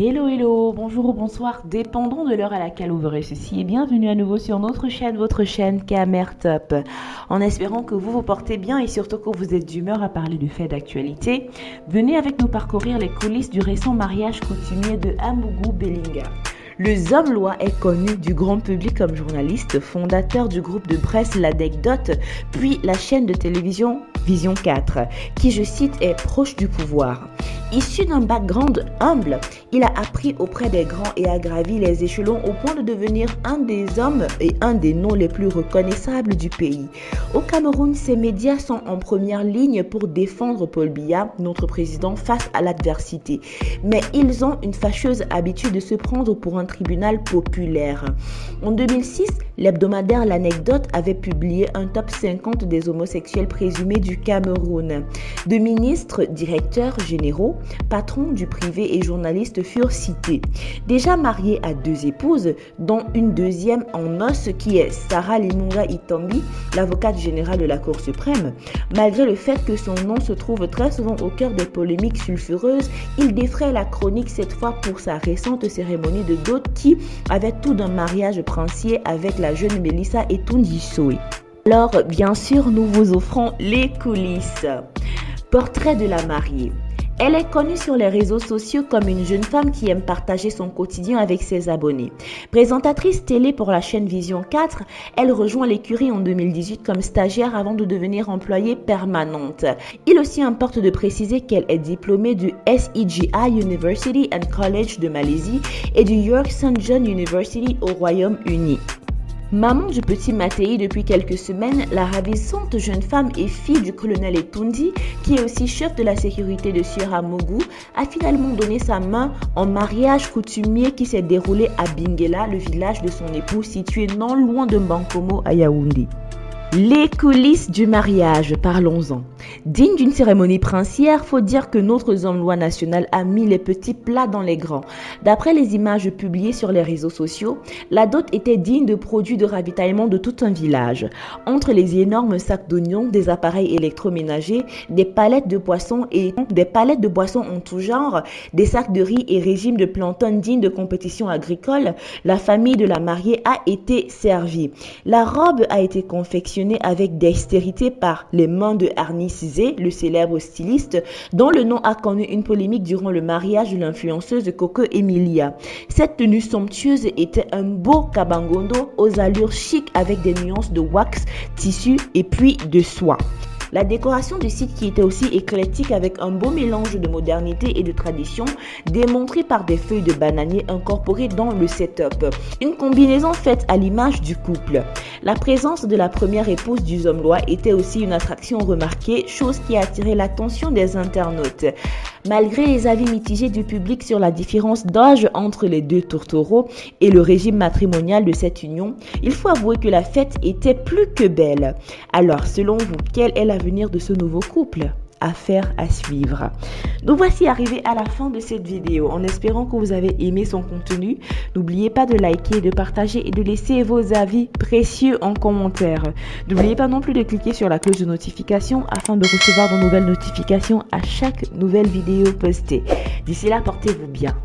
Hello hello, bonjour ou bonsoir, dépendant de l'heure à laquelle vous verrez ceci et bienvenue à nouveau sur notre chaîne, votre chaîne Camer Top. En espérant que vous vous portez bien et surtout que vous êtes d'humeur à parler du fait d'actualité, venez avec nous parcourir les coulisses du récent mariage coutumier de Amougou Bellinga. Le Zomlois est connu du grand public comme journaliste, fondateur du groupe de presse L'Anecdote, puis la chaîne de télévision Vision 4, qui, je cite, est proche du pouvoir. Issu d'un background humble, il a appris auprès des grands et a gravi les échelons au point de devenir un des hommes et un des noms les plus reconnaissables du pays. Au Cameroun, ces médias sont en première ligne pour défendre Paul Biya, notre président, face à l'adversité. Mais ils ont une fâcheuse habitude de se prendre pour un tribunal populaire. En 2006, l'hebdomadaire L'Anecdote avait publié un top 50 des homosexuels présumés du Cameroun. De ministres, directeurs généraux, patrons du privé et journalistes furent cités. Déjà marié à 2 épouses, dont une deuxième en os qui est Sarah Limunga Itombi, l'avocate générale de la Cour suprême. Malgré le fait que son nom se trouve très souvent au cœur des polémiques sulfureuses, il défraie la chronique cette fois pour sa récente cérémonie de dot qui avait tout d'un mariage princier avec la jeune Melissa Etundisoé. Alors, bien sûr, nous vous offrons les coulisses. Portrait de la mariée. Elle est connue sur les réseaux sociaux comme une jeune femme qui aime partager son quotidien avec ses abonnés. Présentatrice télé pour la chaîne Vision 4, elle rejoint l'écurie en 2018 comme stagiaire avant de devenir employée permanente. Il aussi importe de préciser qu'elle est diplômée du SEGI University and College de Malaisie et du York St. John University au Royaume-Uni. Maman du petit Mattei depuis quelques semaines, la ravissante jeune femme et fille du colonel Etundi, qui est aussi chef de la sécurité de Sieur Amougou, a finalement donné sa main en mariage coutumier qui s'est déroulé à Bingela, le village de son époux situé non loin de Bankomo à Yaoundé. Les coulisses du mariage, parlons-en. Digne d'une cérémonie princière, faut dire que notre Zomlois national a mis les petits plats dans les grands. D'après les images publiées sur les réseaux sociaux, la dot était digne de produits de ravitaillement de tout un village. Entre les énormes sacs d'oignons, des appareils électroménagers, des palettes de poissons et des palettes de boissons en tout genre, des sacs de riz et régimes de plantain dignes de compétition agricole, la famille de la mariée a été servie. La robe a été confectionnée avec dextérité par les mains de Arnie Cizé, le célèbre styliste, dont le nom a connu une polémique durant le mariage de l'influenceuse Coco Emilia. Cette tenue somptueuse était un beau kabangondo aux allures chic avec des nuances de wax, tissu et puis de soie. La décoration du site qui était aussi éclectique avec un beau mélange de modernité et de tradition démontré par des feuilles de bananier incorporées dans le setup. Une combinaison faite à l'image du couple. La présence de la première épouse du Zomlois était aussi une attraction remarquée, chose qui a attiré l'attention des internautes. Malgré les avis mitigés du public sur la différence d'âge entre les deux tourtereaux et le régime matrimonial de cette union, il faut avouer que la fête était plus que belle. Alors, selon vous, quel est l'avenir de ce nouveau couple ? Affaire à suivre. Nous voici arrivés à la fin de cette vidéo en espérant que vous avez aimé son contenu. N'oubliez pas de liker, de partager et de laisser vos avis précieux en commentaire. N'oubliez pas non plus de cliquer sur la cloche de notification afin de recevoir de nouvelles notifications à chaque nouvelle vidéo postée. D'ici là, portez-vous bien.